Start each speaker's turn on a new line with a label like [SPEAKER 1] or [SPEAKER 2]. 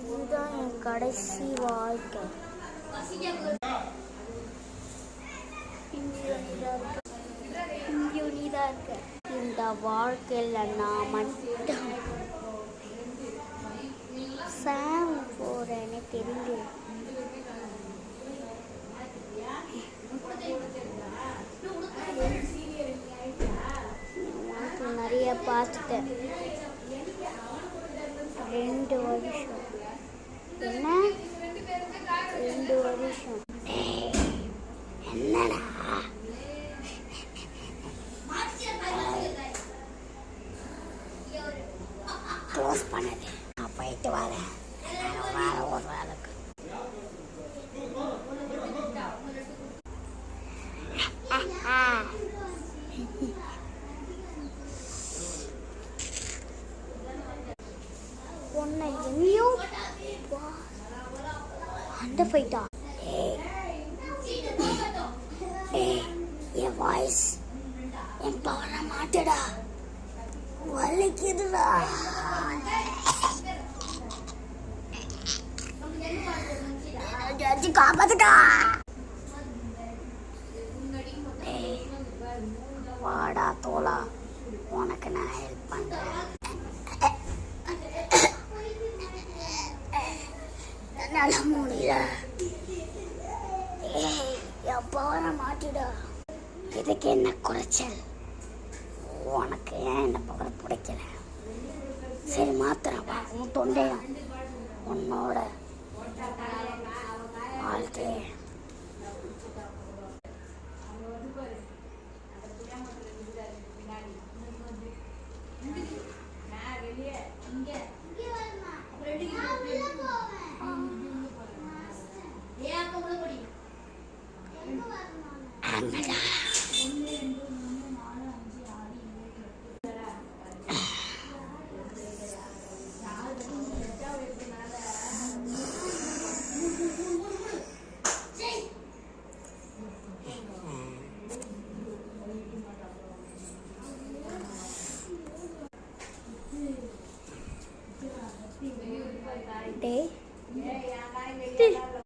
[SPEAKER 1] இதுதான் என் கடைசி வாழ்க்கை. இந்த வாழ்க்கையில் நான் மட்டும் சாம் போறேன்னு தெரிஞ்சு நிறைய பார்த்துட்டேன். 2 வருஷம் என்ன 2 வருஷம் என்னடா க்ளோஸ் பண்ணது. நான் போயிட்டு வரேன். ஒரு வேலைக்கு பொண்ணை எங்கேயோ அந்த ஃபைட்டா. என் வாய்ஸ் என் பவர மாட்டடா, வலிக்குதுடா. காப்பாத்துடா. வாடா தோலா, உனக்கு நான் ஹெல்ப் பண்றேன். என்னால முடியல. எப்ப வர மாட்டிடா. இதுக்கு என்ன குறைச்சல்? உனக்கு ஏன் என்ன பவர் பிடிக்கல? சரி மாத்திரம் உன் தொண்டையும் உன்னோட